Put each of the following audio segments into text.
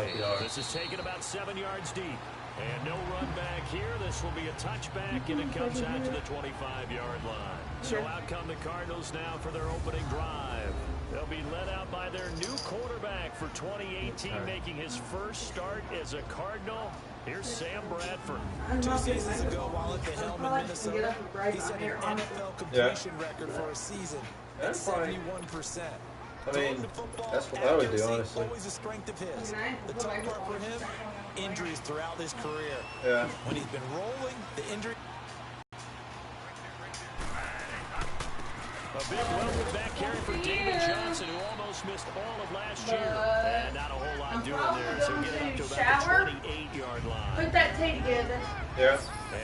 couple yards. This is taken about 7 yards deep. And no run back here. This will be a touchback, and it comes out to the 25-yard line. So out come the Cardinals now for their opening drive. They'll be led out by their new quarterback for 2018, making his first start as a Cardinal. Here's Sam Bradford. 2 seasons ago, while at the helm in Minnesota, he set an NFL completion record for a season at 71%. I mean, that's what I would do, honestly. Always a strength of his. The tough part for him, injuries throughout his career. Yeah. When he's been rolling, the injury. A big welcome back carry for David Johnson, who almost missed all of last year. And not a whole lot doing there, so get up to about the 28-yard line. Put that tea together. Yeah.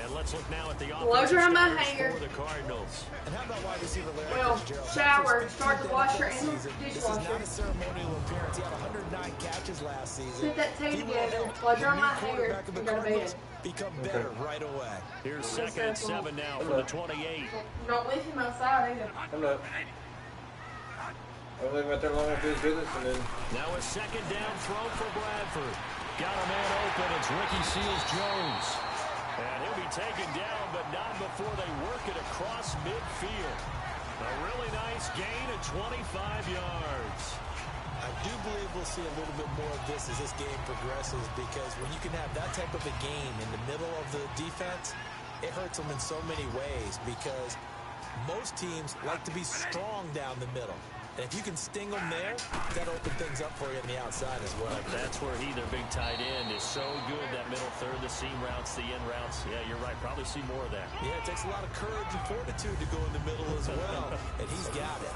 And let's look now at the Blow dry my hair. for the Cardinals. And how about wide receiver Larry Well, Fitzgerald? shower, start the washer and the This is dishwasher. not a ceremonial appearance. He had 109 catches last season. Put that tea He will together, help blow the dry new my hair, quarterback of the and go to Cardinals bed. become better right away. Here's second and 7 now from the 28. Don't leave him outside either. I'm not. I'm leaving out there long enough to do his business, and then. Now a second down throw for Bradford. Got a man open. It's Ricky Seals-Jones. And he'll be taken down, but not before they work it across midfield. A really nice gain of 25 yards. I do believe we'll see a little bit more of this as this game progresses, because when you can have that type of a game in the middle of the defense, it hurts them in so many ways, because most teams like to be strong down the middle. And if you can sting them there, that'll open things up for you on the outside as well. That's where their big tight end, is so good. That middle third, the seam routes, the in routes. Yeah, you're right. Probably see more of that. Yeah, it takes a lot of courage and fortitude to go in the middle as well. And he's got it.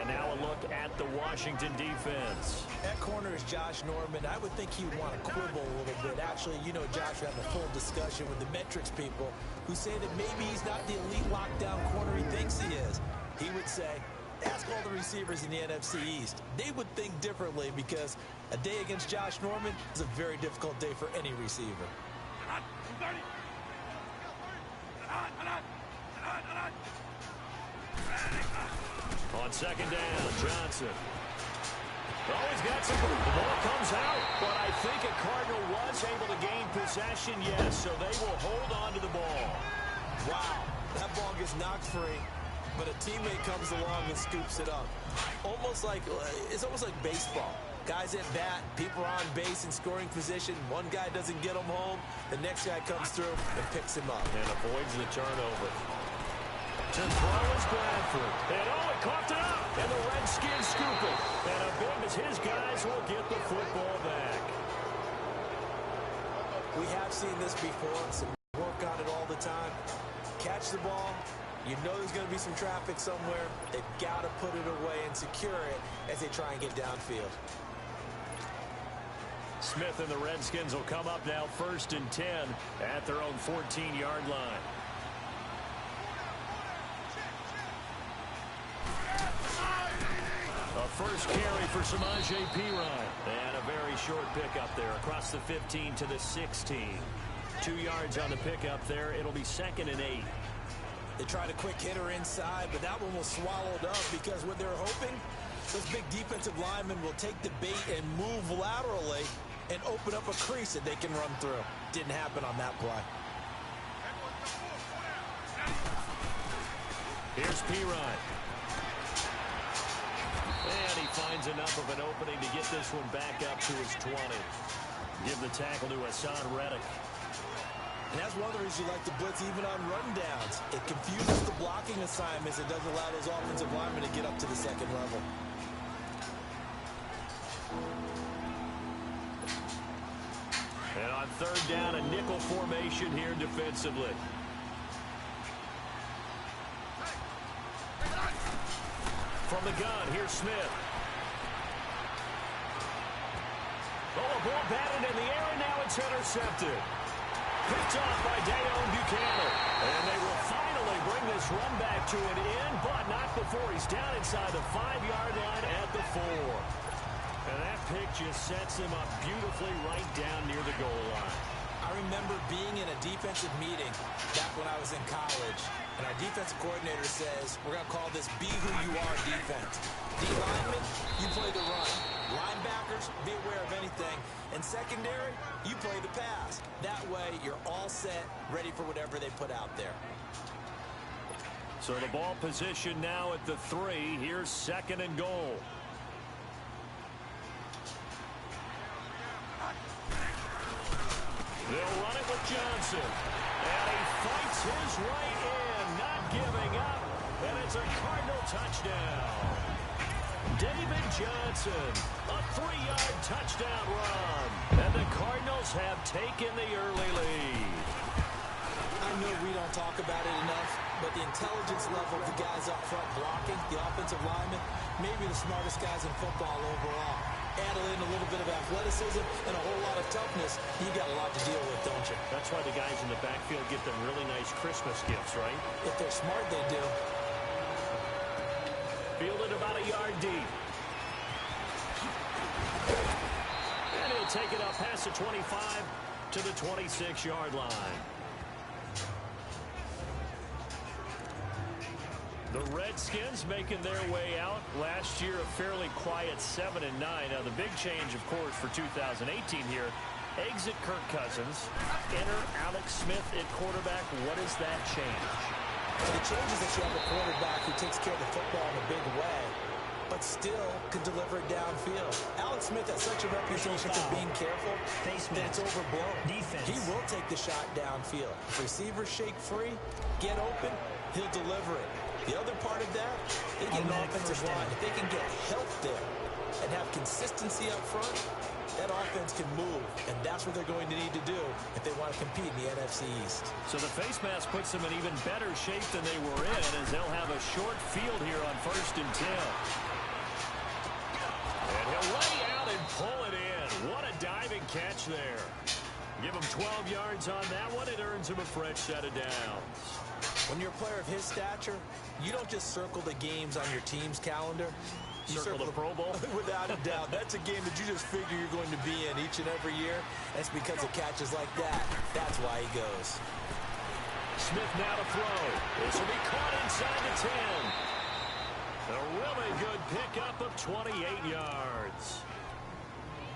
And now a look at the Washington defense. At corner is Josh Norman. I would think he'd want to quibble a little bit. Actually, you know, Josh had a full discussion with the metrics people who say that maybe he's not the elite lockdown corner he thinks he is. He would say, ask all the receivers in the NFC East. They would think differently, because a day against Josh Norman is a very difficult day for any receiver. On second down, Johnson. Always got some. The ball comes out, but I think a Cardinal was able to gain possession, yes, so they will hold on to the ball. Wow, that ball gets knocked free, but a teammate comes along and scoops it up. It's almost like baseball. Guys at bat, people are on base in scoring position. One guy doesn't get him home. The next guy comes through and picks him up. And avoids the turnover. To throw is Bradford. And it coughed it up. And the Redskins scoop it. And a big as his guys will get the football back. We have seen this before. Some work on it all the time. Catch the ball. You know there's going to be some traffic somewhere. They've got to put it away and secure it as they try and get downfield. Smith and the Redskins will come up now 1st and 10 at their own 14-yard line. A first carry for Samaje Perine. And a very short pickup there across the 15 to the 16. 2 yards on the pickup there. It'll be 2nd and 8. They tried a quick hitter inside, but that one was swallowed up, because what they're hoping, those big defensive linemen will take the bait and move laterally and open up a crease that they can run through. Didn't happen on that play. Here's Perine. And he finds enough of an opening to get this one back up to his 20. Give the tackle to Hassan Reddick. And that's one of the reasons you like to blitz even on rundowns. It confuses the blocking assignments. It doesn't allow those offensive linemen to get up to the second level. And on 3rd down, a nickel formation here defensively. From the gun, here's Smith. Oh, a ball batted in the air, and now it's intercepted. Picked off by Dayon Buchanan. And they will finally bring this run back to an end, but not before he's down inside the 5-yard line at the 4. And that pick just sets him up beautifully right down near the goal line. I remember being in a defensive meeting back when I was in college, and our defensive coordinator says, we're going to call this Be Who You Are defense. D linemen, you play the run. Linebackers, be aware of anything everything. And secondary, you play the pass. That way, you're all set, ready for whatever they put out there. So the ball position now at the 3. Here's 2nd and goal. They'll run it with Johnson. And he fights his way in, not giving up. And it's a Cardinal touchdown. David Johnson, a 3-yard touchdown run. And the Cardinals have taken the early lead. I know we don't talk about it enough, but the intelligence level of the guys up front blocking, the offensive linemen, maybe the smartest guys in football overall. Add in a little bit of athleticism and a whole lot of toughness, you got a lot to deal with, don't you? That's why the guys in the backfield get them really nice Christmas gifts, right? If they're smart, they do. Fielded about a yard deep. And he'll take it up past the 25 to the 26-yard line. The Redskins making their way out. Last year, a fairly quiet 7-9. Now, the big change, of course, for 2018 here, exit Kirk Cousins, enter Alex Smith at quarterback. What does that change? The change is that you have a quarterback who takes care of the football in a big way, but still can deliver it downfield. Alex Smith has such a reputation for being careful that it's overblown. Defense. He will take the shot downfield. If receivers shake free, get open, he'll deliver it. The other part of that, they get an offensive line. If they can get help there and have consistency up front, that offense can move, and that's what they're going to need to do if they want to compete in the NFC East. So the face mask puts them in even better shape than they were in, as they'll have a short field here on 1st and 10. And he'll lay out and pull it in. What a diving catch there. Give him 12 yards on that one. It earns him a fresh set of downs. When you're a player of his stature, you don't just circle the games on your team's calendar. You Circle the Pro Bowl? Without a doubt. That's a game that you just figure you're going to be in each and every year. That's because of catches like that. That's why he goes. Smith now to throw. This will be caught inside the 10. A really good pickup of 28 yards.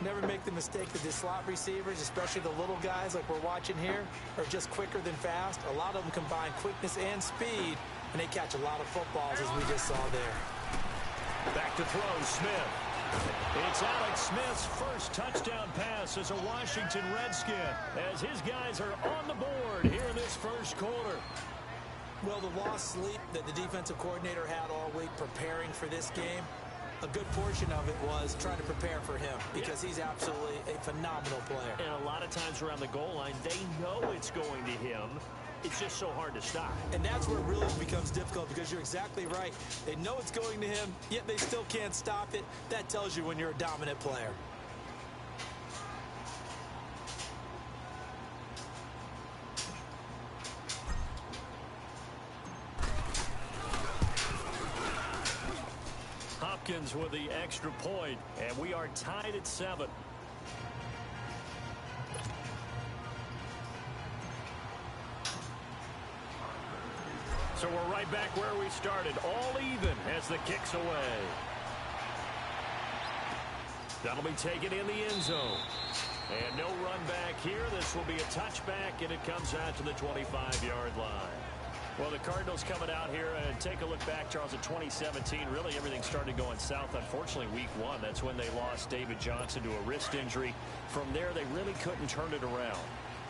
Never make the mistake that the slot receivers, especially the little guys like we're watching here, are just quicker than fast. A lot of them combine quickness and speed, and they catch a lot of footballs, as we just saw there. Back to throw, Smith. It's Alex Smith's first touchdown pass as a Washington Redskin, as his guys are on the board here in this first quarter. Well, the lost sleep that the defensive coordinator had all week preparing for this game, a good portion of it was trying to prepare for him because he's absolutely a phenomenal player. And a lot of times around the goal line, they know it's going to him. It's just so hard to stop. And that's where it really becomes difficult because you're exactly right. They know it's going to him, yet they still can't stop it. That tells you when you're a dominant player. Hopkins with the extra point, and we are tied at 7. So we're right back where we started, all even as the kick's away. That'll be taken in the end zone. And no run back here. This will be a touchback, and it comes out to the 25-yard line. Well, the Cardinals coming out here and take a look back, Charles, at 2017. Really, everything started going south. Unfortunately, week 1, that's when they lost David Johnson to a wrist injury. From there, they really couldn't turn it around.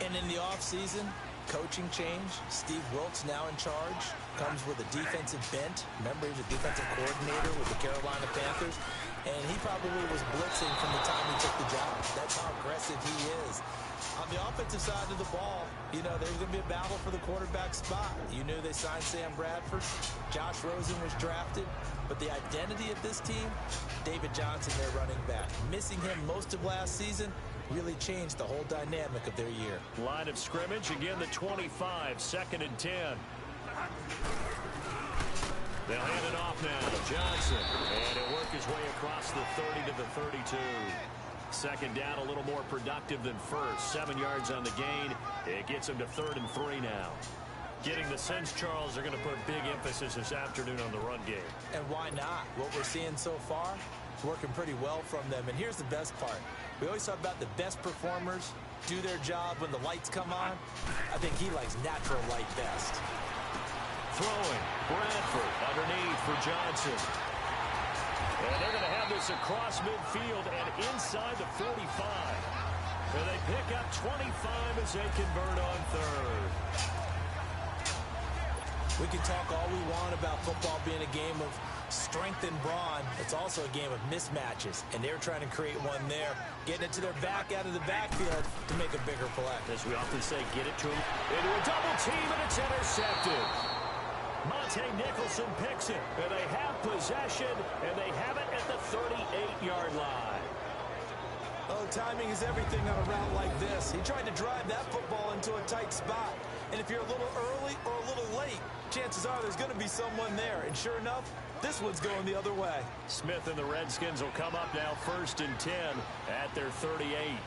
And in the offseason, coaching change. Steve Wilkes now in charge. Comes with a defensive bent. Remember, he was a defensive coordinator with the Carolina Panthers. And he probably was blitzing from the time he took the job. That's how aggressive he is. On the offensive side of the ball, you know, there's going to be a battle for the quarterback spot. You knew they signed Sam Bradford. Josh Rosen was drafted. But the identity of this team, David Johnson, their running back. Missing him most of last season really changed the whole dynamic of their year. Line of scrimmage, again the 25, 2nd and 10. They'll hand it off now to Johnson. And he'll work his way across the 30 to the 32. Second down, a little more productive than first. 7 yards on the gain. It gets him to 3rd and 3 now. Getting the sense, Charles, they're going to put big emphasis this afternoon on the run game. And why not? What we're seeing so far, It's working pretty well from them. And here's the best part. We always talk about the best performers do their job when the lights come on. I think he likes natural light best. Throwing. Bradford underneath for Johnson. And they're going to have this across midfield and inside the 45. And they pick up 25 as they convert on third. We can talk all we want about football being a game of strength and brawn. It's also a game of mismatches, and they're trying to create one there, getting it to their back out of the backfield to make a bigger play. As we often say, get it to him into a double team, and it's intercepted. Monte Nicholson picks it, and they have possession, and they have it at the 38-yard line. Oh, timing is everything on a route like this. He tried to drive that football into a tight spot. And if you're a little early or a little late, chances are there's going to be someone there. And sure enough, this one's going the other way. Smith and the Redskins will come up now 1st and 10 at their 38.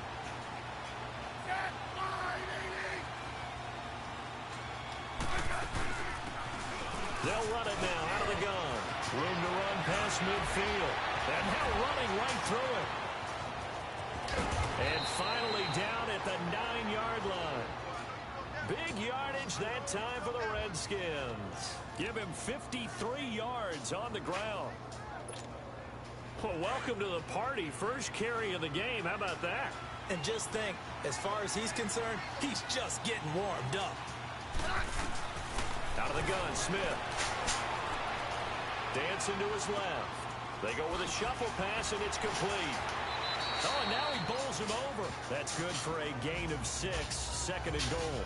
They'll run it now out of the gun. Room to run past midfield. And now running right through it. And finally down at the 9-yard line. Big yardage that time for the Redskins. Give him 53 yards on the ground. Well, welcome to the party. First carry of the game. How about that? And just think, as far as he's concerned, he's just getting warmed up. Out of the gun, Smith. Dancing to his left. They go with a shuffle pass, and it's complete. Oh, and now he bowls him over. That's good for a gain of 6, 2nd and goal.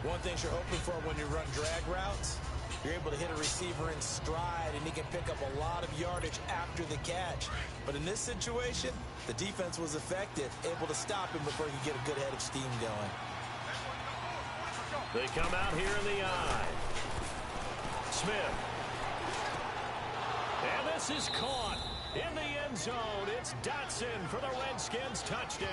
One thing you're hoping for when you run drag routes, you're able to hit a receiver in stride, and he can pick up a lot of yardage after the catch. But in this situation, the defense was effective, able to stop him before he could get a good head of steam going. They come out here in the eye. Smith. And this is caught in the end zone. It's Dotson for the Redskins touchdown.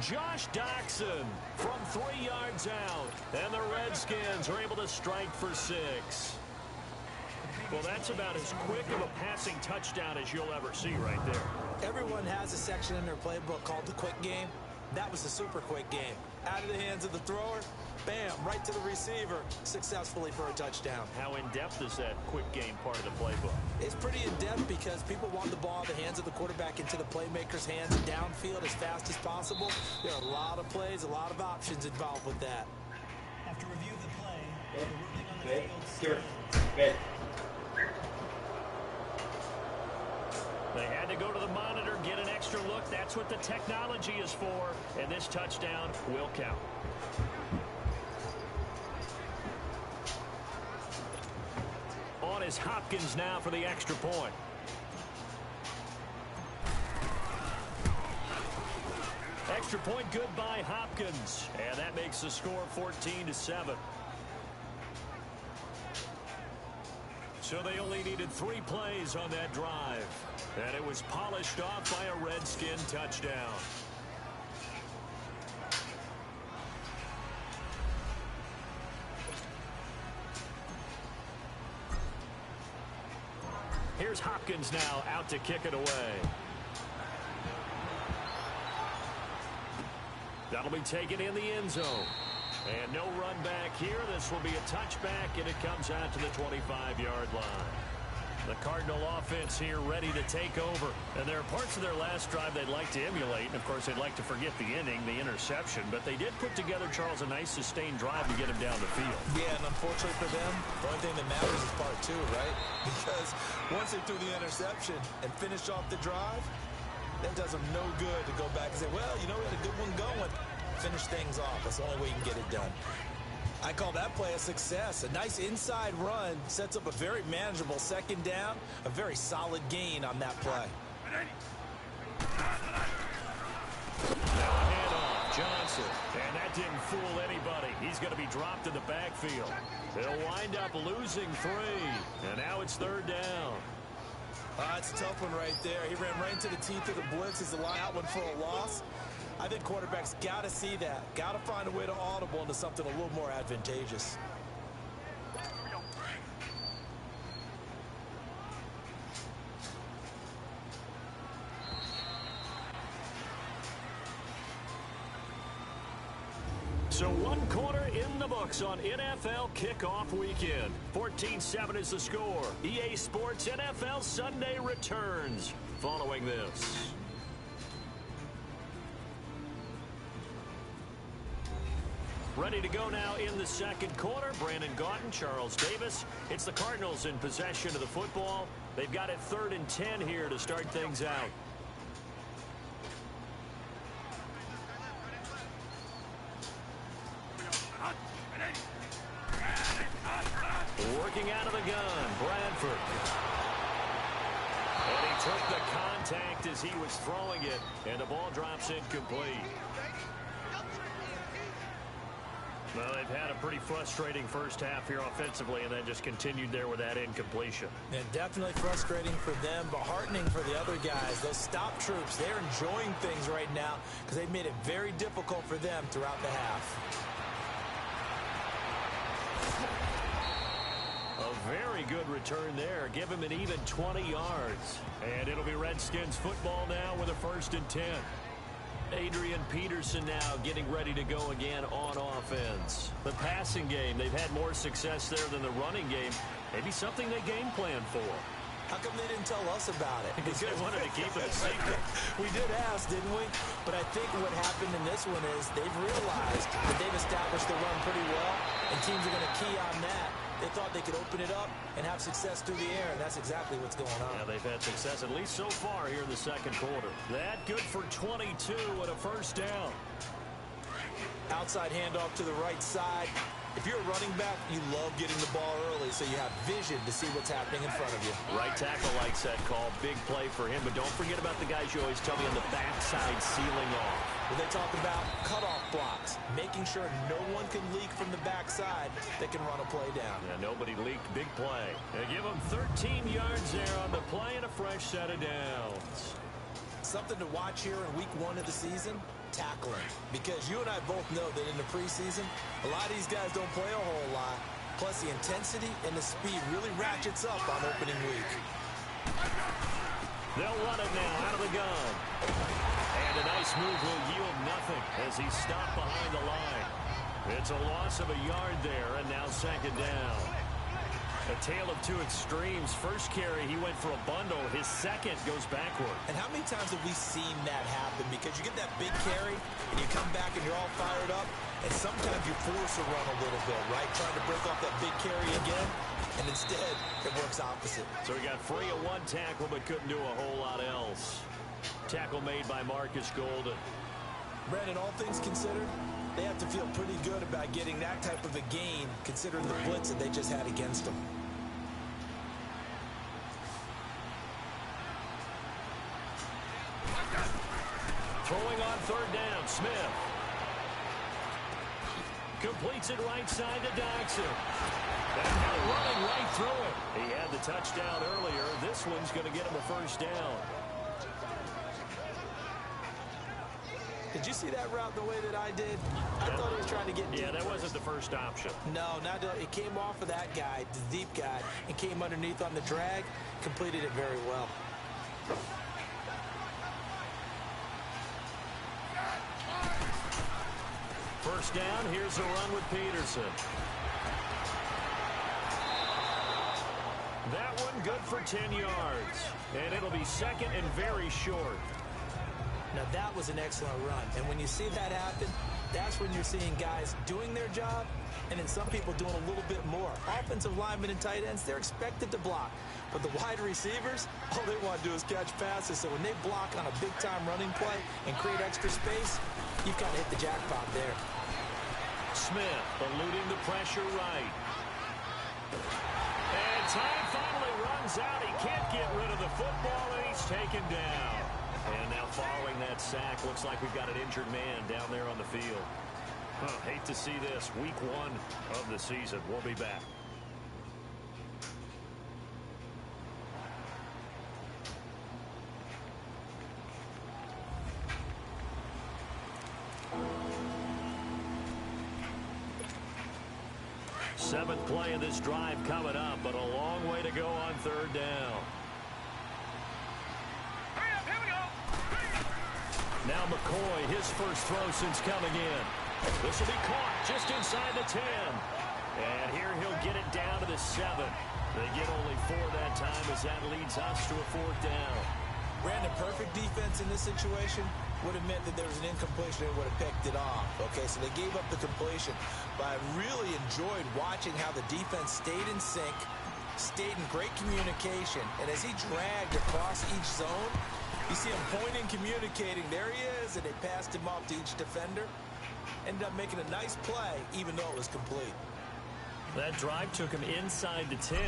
Josh Doctson from 3 yards out. And the Redskins are able to strike for 6. Well, that's about as quick of a passing touchdown as you'll ever see right there. Everyone has a section in their playbook called the quick game. That was a super quick game. Out of the hands of the thrower, bam, right to the receiver, successfully for a touchdown. How in-depth is that quick game part of the playbook? It's pretty in-depth because people want the ball out of the hands of the quarterback into the playmaker's hands downfield as fast as possible. There are a lot of plays, a lot of options involved with that. After review of the play, the ruling on the field Here. stands. Good. They had to go to the monitor, get an extra look. That's what the technology is for. And this touchdown will count. On is Hopkins now for the extra point. Extra point good by Hopkins. And that makes the score 14-7. So they only needed 3 plays on that drive. And it was polished off by a Redskin touchdown. Here's Hopkins now out to kick it away. That'll be taken in the end zone. And no run back here. This will be a touchback, and it comes out to the 25-yard line. The Cardinal offense here ready to take over. And there are parts of their last drive they'd like to emulate. And, of course, they'd like to forget the inning, the interception. But they did put together, Charles, a nice sustained drive to get him down the field. Yeah, and unfortunately for them, the only thing that matters is part 2, right? Because once they threw the interception and finished off the drive, that does them no good to go back and say, well, you know, we had a good one going. Finish things off. That's the only way you can get it done. I call that play a success. A nice inside run sets up a very manageable 2nd down. A very solid gain on that play. Now a handoff, Johnson. And that didn't fool anybody. He's going to be dropped in the backfield. They'll wind up losing 3. And now it's 3rd down. It's a tough one right there. He ran right into the teeth of the blitz as the line out one for a loss. I think quarterbacks got to see that. Got to find a way to audible into something a little more advantageous. So one quarter in the books on NFL kickoff weekend. 14-7 is the score. EA Sports NFL Sunday returns following this. Ready to go now in the second quarter. Brandon Gaudin, Charles Davis. It's the Cardinals in possession of the football. They've got it 3rd and 10 here to start things out. Working out of the gun, Bradford. And he took the contact as he was throwing it, and the ball drops incomplete. Well, they've had a pretty frustrating first half here offensively, and then just continued there with that incompletion. And definitely frustrating for them, but heartening for the other guys. Those stop troops, they're enjoying things right now because they've made it very difficult for them throughout the half. A very good return there. Give him an even 20 yards. And it'll be Redskins football now with a 1st and 10. Adrian Peterson now getting ready to go again on offense. The passing game, they've had more success there than the running game. Maybe something they game plan for. How come they didn't tell us about it? Because they wanted to keep it a secret. We did ask, didn't we? But I think what happened in this one is they've realized that they've established the run pretty well, and teams are going to key on that. They thought they could open it up and have success through the air, and that's exactly what's going on. Yeah, they've had success, at least so far here in the second quarter. That good for 22 and a 1st down. Outside handoff to the right side. If you're a running back, you love getting the ball early so you have vision to see what's happening in front of you. Right tackle likes that call. Big play for him, but don't forget about the guys you always tell me on the backside sealing off. When they talk about cutoff blocks, making sure no one can leak from the backside that can run a play down. Yeah, nobody leaked. Big play. They give him 13 yards there on the play and a fresh set of downs. Something to watch here in week 1 of the season, tackling. Because you and I both know that in the preseason, a lot of these guys don't play a whole lot. Plus the intensity and the speed really ratchets up on opening week. They'll run it now out of the gun. And a nice move will yield nothing as he's stopped behind the line. It's a loss of a yard there, and now 2nd down. A tale of two extremes. First carry, he went for a bundle. His second goes backward. And how many times have we seen that happen? Because you get that big carry, and you come back and you're all fired up, and sometimes you force a run a little bit, right? Trying to break off that big carry again, and instead, it works opposite. So he got free of one tackle, but couldn't do a whole lot else. Tackle made by Marcus Golden. Brandon, all things considered, they have to feel pretty good about getting that type of a gain, considering the blitz that they just had against them. Throwing on 3rd down, Smith. Completes it right side to Dodson. And running right through it. He had the touchdown earlier. This one's going to get him a 1st down. Did you see that route the way that I did? I thought he was trying to get deep. Yeah, that wasn't the first option. No, it came off of that guy, the deep guy, and came underneath on the drag, completed it very well. First down, here's a run with Peterson. That one good for 10 yards. And it'll be 2nd and very short. Now, that was an excellent run. And when you see that happen, that's when you're seeing guys doing their job and then some people doing a little bit more. Offensive linemen and tight ends, they're expected to block. But the wide receivers, all they want to do is catch passes. So when they block on a big-time running play and create extra space, you've got to hit the jackpot there. Smith eluding the pressure right. And time finally runs out. He can't get rid of the football, and he's taken down. And now following that sack, looks like we've got an injured man down there on the field. Hate to see this. Week 1 of the season. We'll be back. Seventh play of this drive coming up, but a long way to go on 3rd down. Now McCoy, his first throw since coming in. This will be caught just inside the 10. And here he'll get it down to the 7. They get only 4 that time as that leads us to a 4th down. Brandon, perfect defense in this situation would have meant that there was an incompletion. They would have picked it off. Okay, so they gave up the completion. But I really enjoyed watching how the defense stayed in sync, stayed in great communication. And as he dragged across each zone, you see him pointing, communicating. There he is, and they passed him off to each defender. Ended up making a nice play, even though it was complete. That drive took him inside the 10.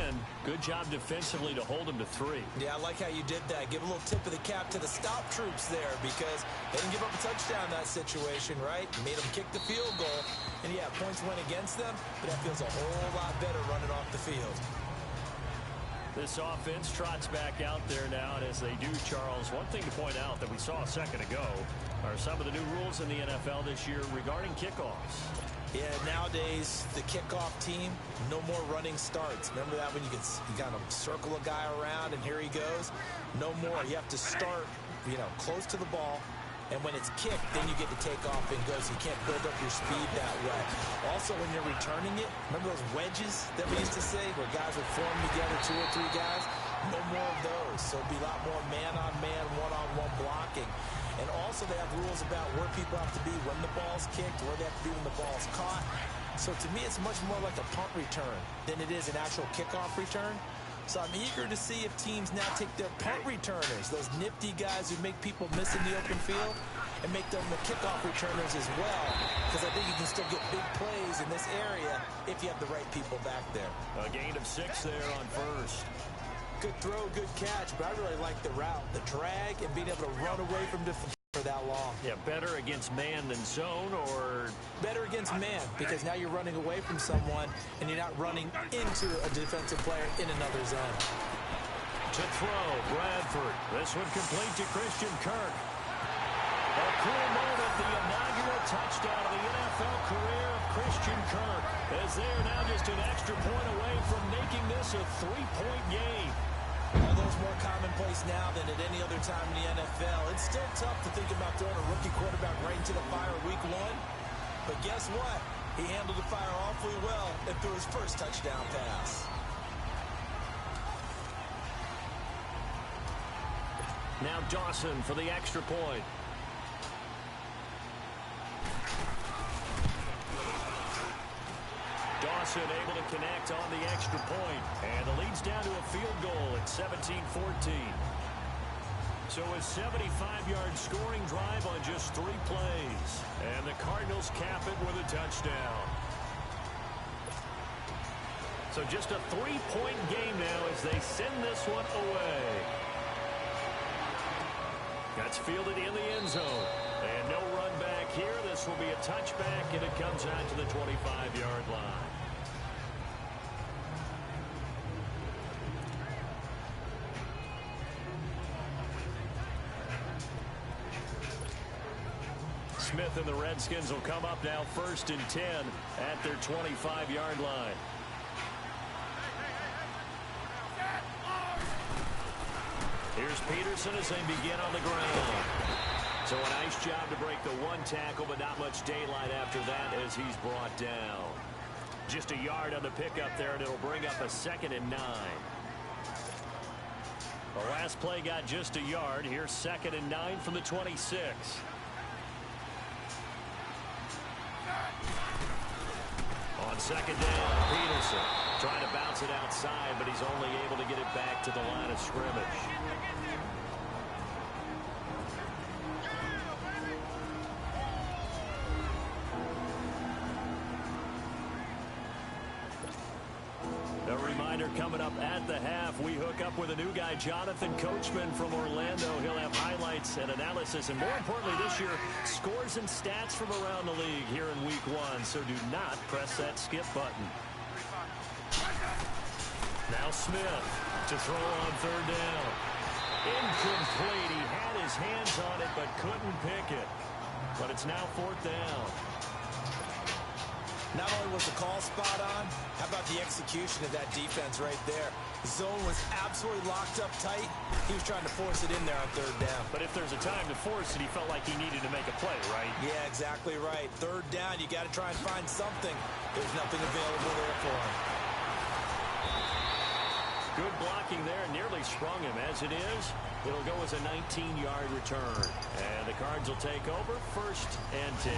Good job defensively to hold him to 3. Yeah, I like how you did that. Give a little tip of the cap to the stop troops there because they didn't give up a touchdown in that situation, right? Made them kick the field goal. And, yeah, points went against them, but that feels a whole lot better running off the field. This offense trots back out there now, and as they do, Charles, one thing to point out that we saw a second ago are some of the new rules in the NFL this year regarding kickoffs. Yeah, nowadays, the kickoff team, no more running starts. Remember that when you kind of circle a guy around and here he goes? No more. You have to start, close to the ball. And when it's kicked, then you get to take off and go. So you can't build up your speed that way. Also, when you're returning it, remember those wedges that we used to say where guys would form together, 2 or 3 guys? No more of those. So it'll be a lot more man-on-man, one-on-one blocking. And also they have rules about where people have to be when the ball's kicked, where they have to be when the ball's caught. So to me, it's much more like a punt return than it is an actual kickoff return. So I'm eager to see if teams now take their punt returners, those nifty guys who make people miss in the open field, and make them the kickoff returners as well. Because I think you can still get big plays in this area if you have the right people back there. A gain of 6 there on first. Good throw, good catch, but I really like the route, the drag, and being able to run away from defense for that long. Yeah, better against man than zone, or better against man, because now you're running away from someone and you're not running into a defensive player in another zone. To throw, Bradford. This one complete to Christian Kirk. A cool moment, the inaugural touchdown of the NFL career of Christian Kirk, as they are now just an extra point away from making this a 3-point game. Although it's more commonplace now than at any other time in the NFL, it's still tough to think about throwing a rookie quarterback right into the fire week 1. But guess what? He handled the fire awfully well and threw his first touchdown pass. Now Dawson for the extra point. Dawson able to connect on the extra point, and the lead's down to a field goal at 17-14. So a 75-yard scoring drive on just 3 plays, and the Cardinals cap it with a touchdown. So just a 3-point game now as they send this one away. That's fielded in the end zone. And no run back here. This will be a touchback, and it comes out to the 25-yard line. Smith and the Redskins will come up now 1st and 10 at their 25-yard line. Here's Peterson as they begin on the ground. So a nice job to break the 1 tackle, but not much daylight after that as he's brought down. Just a yard on the pickup there, and it'll bring up a 2nd and 9. The last play got just a yard. Here's 2nd and 9 from the 26. On 2nd down, Peterson trying to bounce it outside, but he's only able to get it back to the line of scrimmage. A reminder coming up at the half, we hook up with a new guy, Jonathan Coachman from Orlando. He'll have highlights and analysis, and more importantly this year, scores and stats from around the league here in week 1. So do not press that skip button. Now Smith to throw on 3rd down. Incomplete. He had his hands on it but couldn't pick it. But it's now 4th down. Not only was the call spot on, how about the execution of that defense right there? The zone was absolutely locked up tight. He was trying to force it in there on third down. But if there's a time to force it, he felt like he needed to make a play, right? Yeah, exactly right. Third down, you got to try and find something. There's nothing available there for him. Good blocking there, nearly sprung him. As it is, it'll go as a 19-yard return. And the Cards will take over, 1st and 10.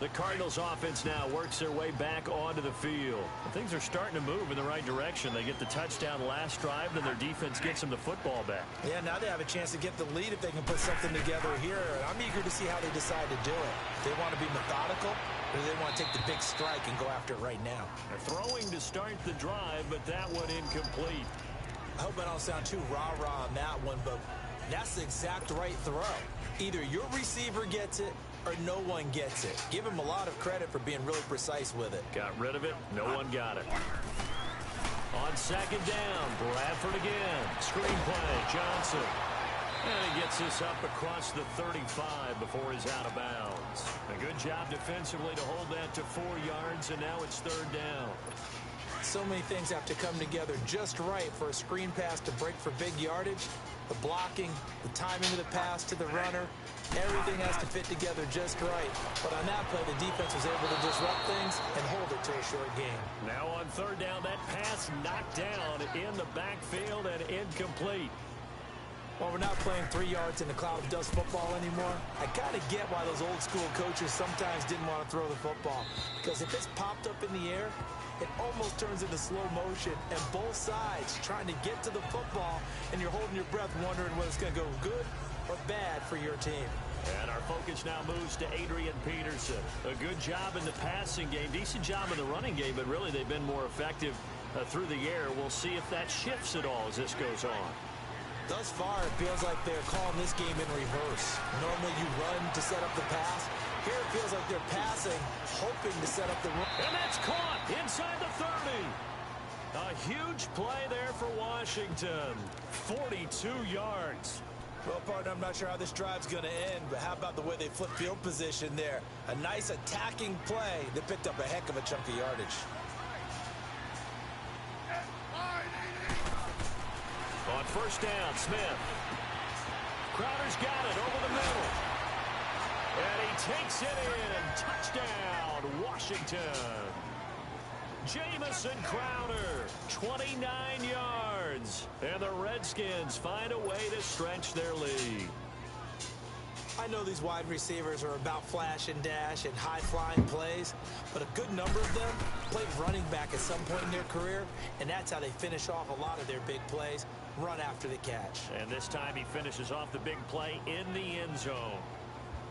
The Cardinals offense now works their way back onto the field. Things are starting to move in the right direction. They get the touchdown last drive, then their defense gets them the football back. Yeah, now they have a chance to get the lead if they can put something together here. And I'm eager to see how they decide to do it. They want to be methodical, or do they want to take the big strike and go after it right now? They're throwing to start the drive, but that one incomplete. I hope I don't sound too rah-rah on that one, but that's the exact right throw. Either your receiver gets it or no one gets it. Give him a lot of credit for being really precise with it. Got rid of it. No one got it. On second down, Bradford again. Screen play, Johnson. And he gets this up across the 35 before he's out of bounds. A good job defensively to hold that to 4 yards, and now it's third down. So many things have to come together just right for a screen pass to break for big yardage. The blocking, the timing of the pass to the runner, everything has to fit together just right. But on that play, the defense was able to disrupt things and hold it to a short game. Now on third down, that pass knocked down in the backfield and incomplete. Well, we're not playing 3 yards in the cloud of dust football anymore. I kind of get why those old school coaches sometimes didn't want to throw the football. Because if it's popped up in the air, it almost turns into slow motion, and both sides trying to get to the football, and you're holding your breath wondering whether it's going to go good or bad for your team. And our focus now moves to Adrian Peterson. A good job in the passing game, decent job in the running game, but really they've been more effective through the air. We'll see if that shifts at all as this goes on. Thus far, it feels like they're calling this game in reverse. Normally you run to set up the pass. Here it feels like they're passing, hoping to set up the run. And that's caught inside the 30. A huge play there for Washington. 42 yards. Well, partner, I'm not sure how this drive's going to end, but how about the way they flip field position there? A nice attacking play that picked up a heck of a chunk of yardage. On first down, Smith. Crowder's got it over the middle. And he takes it in. Touchdown, Washington. Jamison Crowder, 29 yards. And the Redskins find a way to stretch their lead. I know these wide receivers are about flash and dash and high-flying plays, but a good number of them played running back at some point in their career, and that's how they finish off a lot of their big plays, run after the catch. And this time he finishes off the big play in the end zone.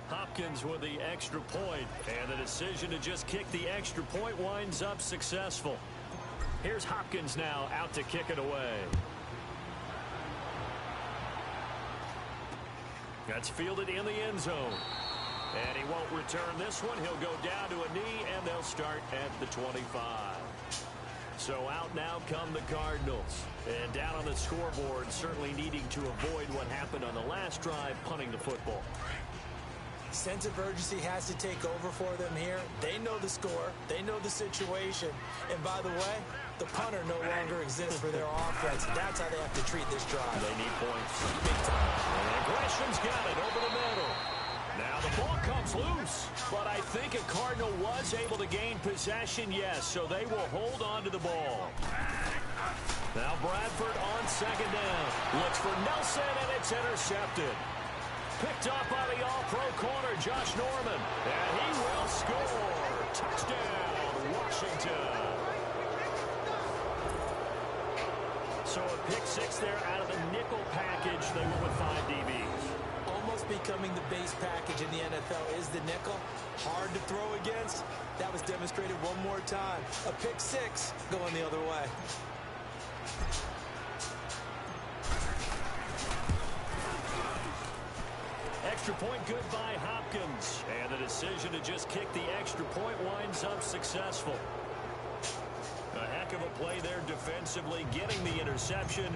Hopkins with the extra point, and the decision to just kick the extra point winds up successful. Here's Hopkins now out to kick it away. That's fielded in the end zone. And he won't return this one. He'll go down to a knee, and they'll start at the 25. So out now come the Cardinals. And down on the scoreboard, certainly needing to avoid what happened on the last drive, punting the football. Sense of urgency has to take over for them here. They know the score. They know the situation. And by the way, the punter no longer exists for their offense. That's how they have to treat this drive. They need points. Big time. And aggression's got it over the middle. Now the ball comes loose. But I think a Cardinal was able to gain possession, yes. So they will hold on to the ball. Now Bradford on second down. Looks for Nelson, and it's intercepted. Picked up by the all-pro corner, Josh Norman. And he will score. Touchdown, Washington. So a pick six there out of the nickel package. They went with 5 DBs. Almost becoming the base package in the NFL is the nickel. Hard to throw against. That was demonstrated one more time. A pick six going the other way. Extra point good by Hopkins. And the decision to just kick the extra point winds up successful. A heck of a play there defensively, getting the interception.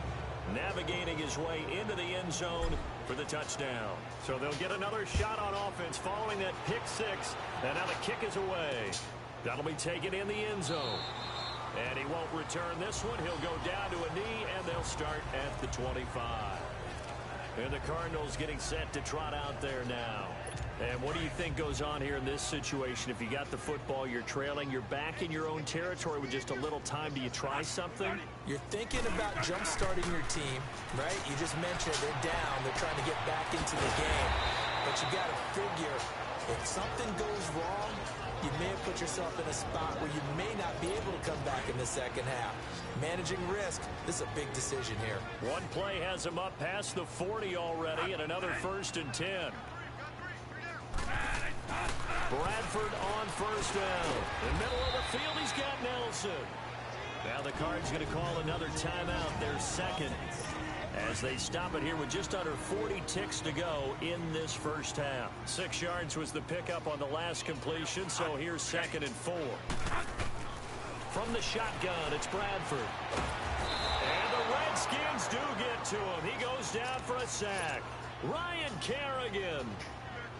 navigating his way into the end zone for the touchdown. So they'll get another shot on offense following that pick six. And now the kick is away. That'll be taken in the end zone. And he won't return this one. He'll go down to a knee, and they'll start at the 25. And the Cardinals getting set to trot out there now. And what do you think goes on here in this situation? If you got the football, you're trailing, you're back in your own territory with just a little time. Do you try something? You're thinking about jump-starting your team, right? You just mentioned they're down. They're trying to get back into the game. But you got to figure if something goes wrong, you may have put yourself in a spot where you may not be able to come back in the second half. Managing risk, this is a big decision here. One play has him up past the 40 already, and another 1st and 10. Bradford on first down. In the middle of the field, he's got Nelson. Now the Cards going to call another timeout, their second, as they stop it here with just under 40 ticks to go in this first half. 6 yards was the pickup on the last completion, so here's 2nd and 4. From the shotgun, it's Bradford. And the Redskins do get to him. He goes down for a sack. Ryan Kerrigan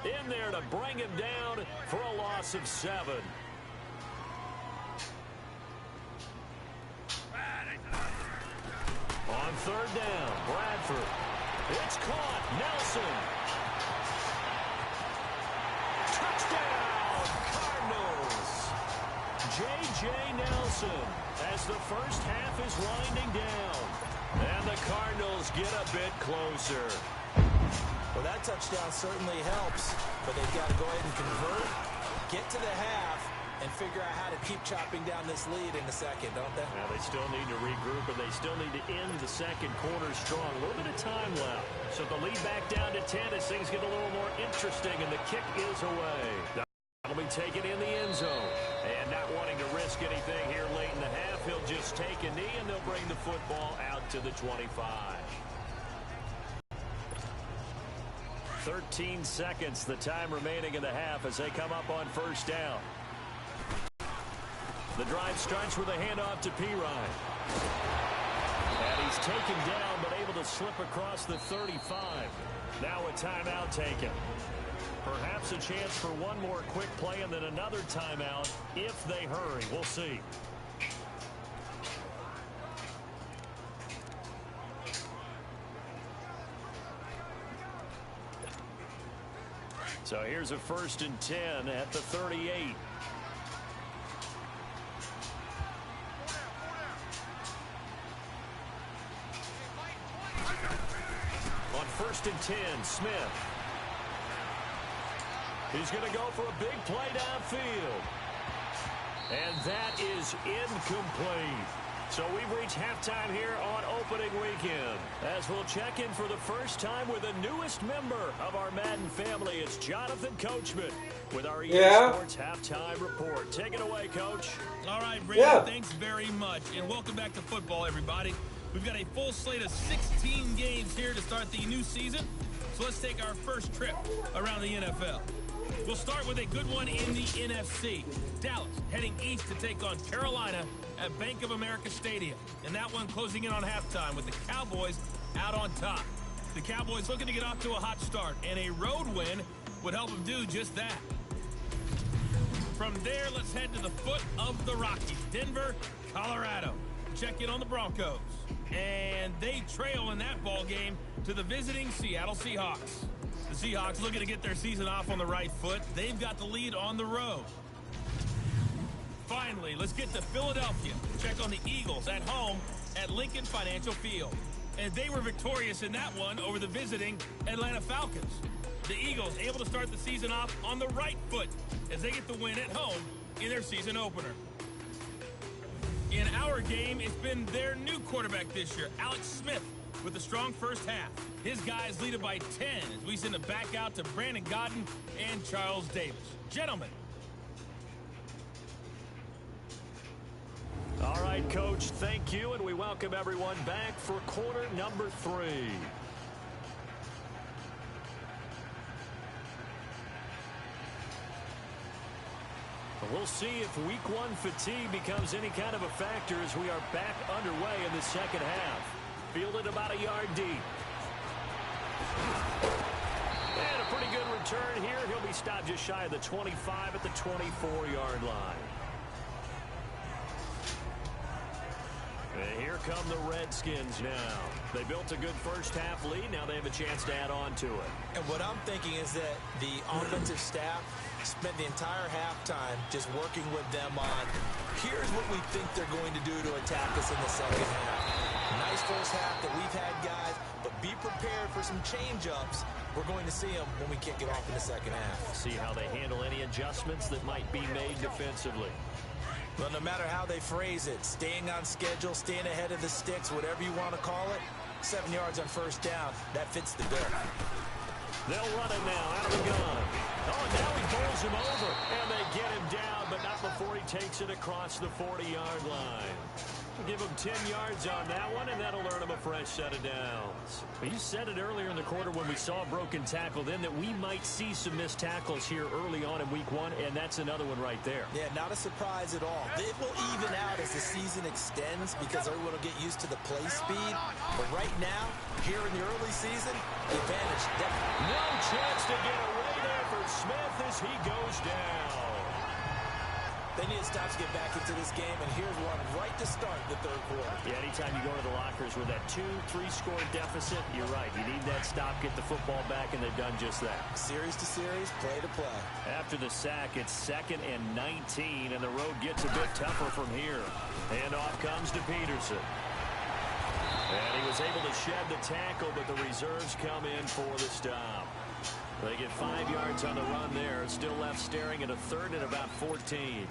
in there to bring him down for a loss of 7. On 3rd down, Bradford. It's caught. Nelson. Touchdown, Cardinals. J.J. Nelson as the first half is winding down. And the Cardinals get a bit closer. Well, that touchdown certainly helps, but they've got to go ahead and convert, get to the half, and figure out how to keep chopping down this lead in the second, don't they? Now they still need to regroup, and they still need to end the second quarter strong. A little bit of time left. So the lead back down to 10 as things get a little more interesting, and the kick is away. That'll be taken in the end zone. And not wanting to risk anything here late in the half, he'll just take a knee, and they'll bring the football out to the 25. 13 seconds, the time remaining in the half as they come up on first down. The drive starts with a handoff to Pirine. And he's taken down but able to slip across the 35. Now a timeout taken. Perhaps a chance for one more quick play and then another timeout if they hurry. We'll see. So here's a 1st and 10 at the 38. On 1st and 10, Smith. He's going to go for a big play downfield. And that is incomplete. So we've reached halftime here on opening weekend. As we'll check in for the first time with the newest member of our Madden family, it's Jonathan Coachman with our EA Sports Halftime Report. Take it away, Coach. All right, Brandon, thanks very much. And welcome back to football, everybody. We've got a full slate of 16 games here to start the new season. So let's take our first trip around the NFL. We'll start with a good one in the NFC. Dallas heading east to take on Carolina at Bank of America Stadium. And that one closing in on halftime with the Cowboys out on top. The Cowboys looking to get off to a hot start, and a road win would help them do just that. From there, let's head to the foot of the Rockies, Denver, Colorado. Check in on the Broncos. And they trail in that ball game to the visiting Seattle Seahawks. The Seahawks looking to get their season off on the right foot. They've got the lead on the road. Finally, let's get to Philadelphia. Check on the Eagles at home at Lincoln Financial Field. And they were victorious in that one over the visiting Atlanta Falcons. The Eagles able to start the season off on the right foot as they get the win at home in their season opener. In our game, it's been their new quarterback this year, Alex Smith, with a strong first half. His guys lead it by 10 as we send it back out to Brandon Godden and Charles Davis. Gentlemen. All right, Coach, thank you, and we welcome everyone back for quarter number 3. We'll see if week 1 fatigue becomes any kind of a factor as we are back underway in the second half. Fielded about a yard deep. And a pretty good return here. He'll be stopped just shy of the 25 at the 24-yard line. And here come the Redskins now. They built a good first-half lead. Now they have a chance to add on to it. And what I'm thinking is that the offensive staff spent the entire halftime just working with them on, here's what we think they're going to do to attack us in the second half. Nice first half that we've had, guys, but be prepared for some change-ups. We're going to see them when we kick it off in the second half. See how they handle any adjustments that might be made defensively. Well, no matter how they phrase it, staying on schedule, staying ahead of the sticks, whatever you want to call it, 7 yards on first down, that fits the bill. They'll run it now out of the gun. Oh, now he bowls him over, and they get him down, but not before he takes it across the 40-yard line. We'll give him 10 yards on that one, and that'll earn him a fresh set of downs. Well, you said it earlier in the quarter when we saw a broken tackle then that we might see some missed tackles here early on in week 1, and that's another one right there. Yeah, not a surprise at all. It will even out as the season extends because everyone will get used to the play speed. But right now, here in the early season, the advantage definitely. No chance to get away there for Smith as he goes down. They need to stop to get back into this game, and here's one right to start the third quarter. Yeah, anytime you go to the lockers with that 2-3 score deficit, you're right. You need that stop, get the football back, and they've done just that. Series to series, play to play. After the sack, it's 2nd and 19, and the road gets a bit tougher from here. And off comes to Peterson. And he was able to shed the tackle, but the reserves come in for the stop. They get 5 yards on the run there. Still left staring at a 3rd and about 14.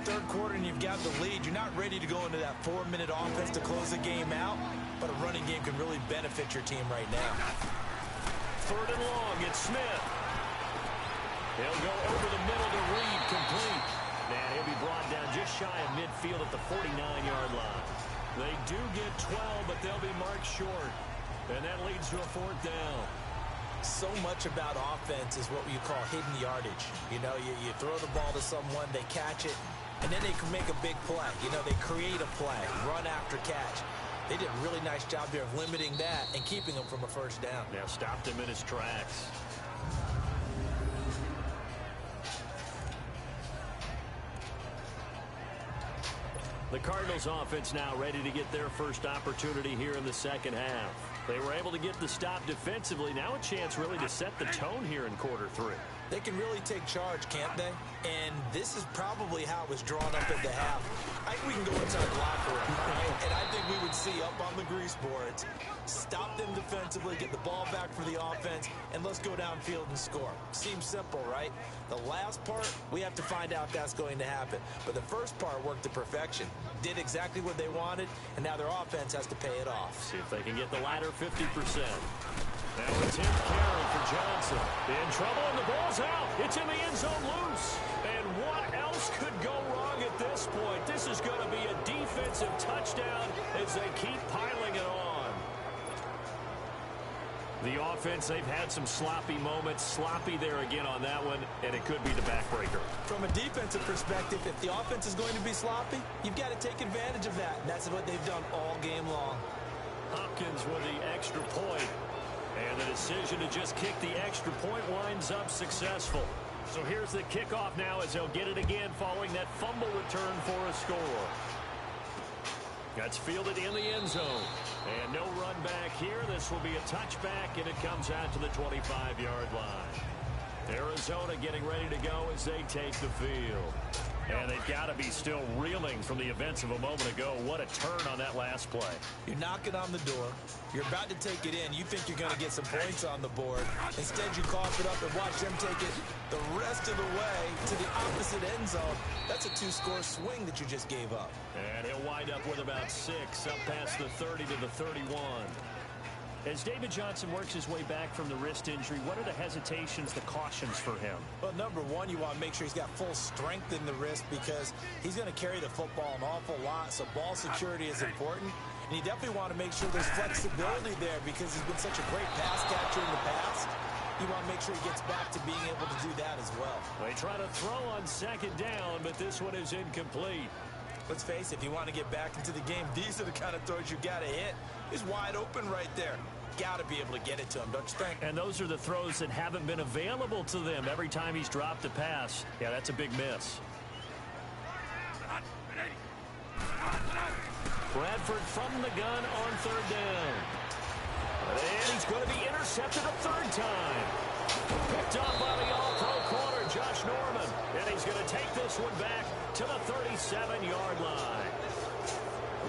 Third quarter and you've got the lead. You're not ready to go into that 4-minute offense to close the game out, but a running game can really benefit your team right now. 3rd and long, it's Smith. He'll go over the middle to Reed, complete. And he'll be brought down just shy of midfield at the 49-yard line. They do get 12, but they'll be marked short. And that leads to a 4th down. So much about offense is what you call hidden yardage. You know, you throw the ball to someone, they catch it, and then they can make a big play. You know, they create a play, run after catch. They did a really nice job there of limiting that and keeping him from a first down. Now stopped him in his tracks. The Cardinals offense now ready to get their first opportunity here in the second half. They were able to get the stop defensively. Now a chance really to set the tone here in quarter 3. They can really take charge, can't they? And this is probably how it was drawn up at the half. I think we can go inside the locker room, right? And I think we would see up on the grease boards, stop them defensively, get the ball back for the offense, and let's go downfield and score. Seems simple, right? The last part, we have to find out if that's going to happen. But the first part worked to perfection. Did exactly what they wanted, and now their offense has to pay it off. See if they can get the latter 50%. Now a 10th carry for Johnson. In trouble, and the ball's out. It's in the end zone loose. And what else could go wrong at this point? This is going to be a defensive touchdown as they keep piling it on. The offense, they've had some sloppy moments. Sloppy there again on that one, and it could be the backbreaker. From a defensive perspective, if the offense is going to be sloppy, you've got to take advantage of that. And that's what they've done all game long. Hopkins with the extra point. And the decision to just kick the extra point winds up successful. So here's the kickoff now as they'll get it again following that fumble return for a score. That's fielded in the end zone. And no run back here. This will be a touchback, and it comes out to the 25-yard line. Arizona getting ready to go as they take the field. And they've got to be still reeling from the events of a moment ago. What a turn on that last play. You're knocking on the door. You're about to take it in. You think you're going to get some points on the board. Instead, you cough it up and watch them take it the rest of the way to the opposite end zone. That's a 2-score swing that you just gave up. And he'll wind up with about 6 up past the 30 to the 31. As David Johnson works his way back from the wrist injury, what are the hesitations, the cautions for him? Well, number one, you want to make sure he's got full strength in the wrist because he's going to carry the football an awful lot, so ball security is important. And you definitely want to make sure there's flexibility there because he's been such a great pass catcher in the past. You want to make sure he gets back to being able to do that as well. They try to throw on 2nd down, but this one is incomplete. Let's face it, if you want to get back into the game, these are the kind of throws you got to hit. He's wide open right there. Got to be able to get it to him, don't you think? And those are the throws that haven't been available to them every time he's dropped a pass. Yeah, that's a big miss. Bradford from the gun on third down. And he's going to be intercepted a third time. Picked up by the all-pro corner, Josh Norman. And he's going to take this one back to the 37-yard line.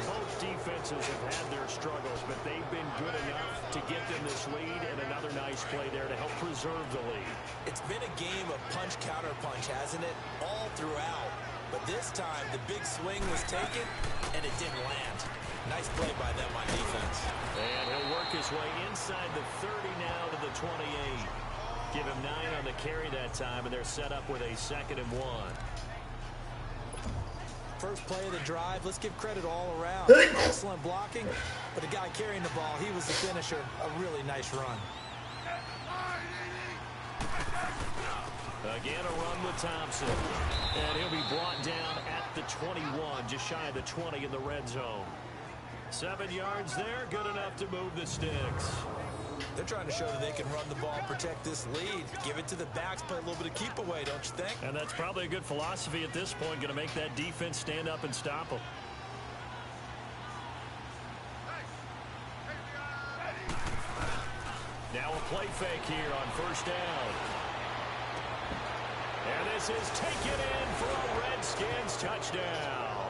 Both defenses have had their struggles, but they've been good enough to get them this lead, and another nice play there to help preserve the lead. It's been a game of punch-counter-punch, hasn't it? All throughout. But this time, the big swing was taken, and it didn't land. Nice play by them on defense. And he'll work his way inside the 30 now to the 28. Give him 9 on the carry that time, and they're set up with a 2nd and 1. First play of the drive, let's give credit all around. Excellent blocking, but the guy carrying the ball, he was the finisher. A really nice run. Again, a run with Thompson. And he'll be brought down at the 21, just shy of the 20 in the red zone. 7 yards there, good enough to move the sticks. They're trying to show that they can run the ball and protect this lead. Give it to the backs, play a little bit of keep away, don't you think? And that's probably a good philosophy at this point, going to make that defense stand up and stop them. Now a play fake here on first down. And this is taken in for a Redskins touchdown.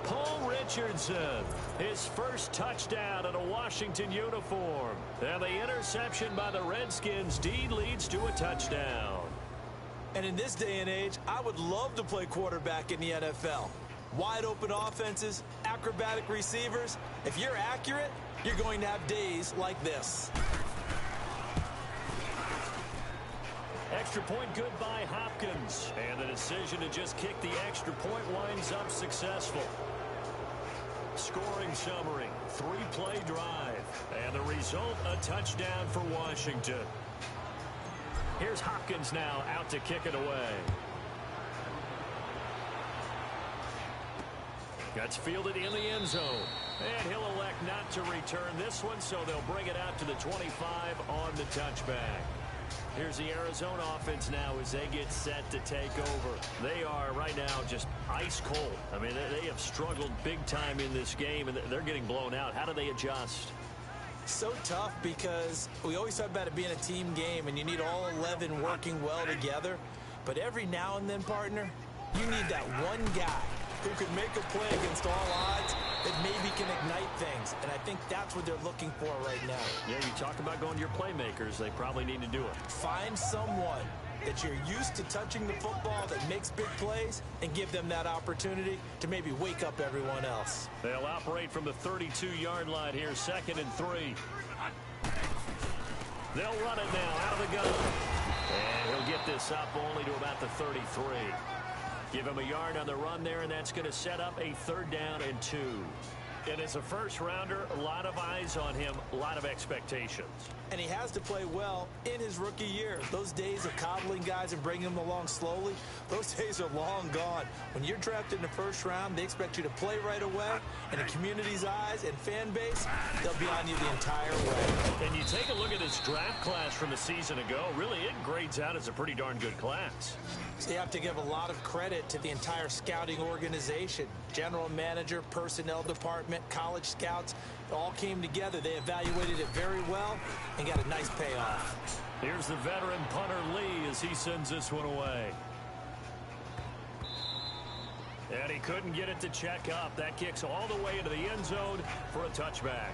Paul Richardson, his first touchdown in a Washington uniform. And the interception by the Redskins D leads to a touchdown. And in this day and age, I would love to play quarterback in the NFL. Wide open offenses, acrobatic receivers. If you're accurate, you're going to have days like this. Extra point good by Hopkins. And the decision to just kick the extra point winds up successful. Scoring summary, 3-play drive. And the result, a touchdown for Washington. Here's Hopkins now out to kick it away. Gets fielded in the end zone. And he'll elect not to return this one, so they'll bring it out to the 25 on the touchback. Here's the Arizona offense now as they get set to take over. They are right now just ice cold. I mean, they have struggled big time in this game, and they're getting blown out. How do they adjust? So tough because we always talk about it being a team game, and you need all 11 working well together. But every now and then, partner, you need that one guy who could make a play against all odds that maybe can ignite things. And I think that's what they're looking for right now. Yeah, you talk about going to your playmakers. They probably need to do it. Find someone that you're used to touching the football that makes big plays and give them that opportunity to maybe wake up everyone else. They'll operate from the 32-yard line here, 2nd and 3. They'll run it now out of the gun. And he'll get this up only to about the 33. Give him a yard on the run there, and that's going to set up a 3rd down and 2. And as a first-rounder, a lot of eyes on him, a lot of expectations. And he has to play well in his rookie year. Those days of coddling guys and bringing them along slowly, those days are long gone. When you're drafted in the first round, they expect you to play right away. And the community's eyes and fan base, they'll be on you the entire way. And you take a look at this draft class from a season ago, really it grades out as a pretty darn good class. So you have to give a lot of credit to the entire scouting organization. General manager, personnel department, college scouts, all came together. They evaluated it very well and got a nice payoff. Here's the veteran punter Lee as he sends this one away. And he couldn't get it to check up. That kicks all the way into the end zone for a touchback.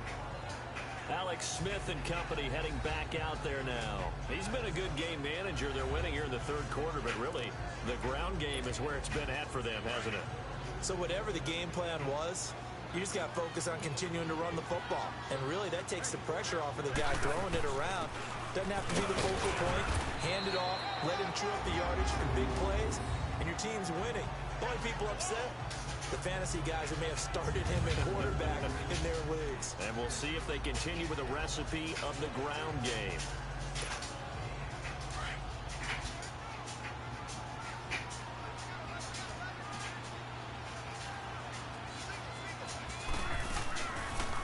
Alex Smith and company heading back out there now. He's been a good game manager. They're winning here in the 3rd quarter, but really the ground game is where it's been at for them, hasn't it? So whatever the game plan was, you just got to focus on continuing to run the football. And really that takes the pressure off of the guy throwing it around. Doesn't have to be the focal point. Hand it off, let him chew up the yardage for big plays, and your team's winning. The only people upset, the fantasy guys who may have started him at quarterback in their leagues. And we'll see if they continue with the recipe of the ground game.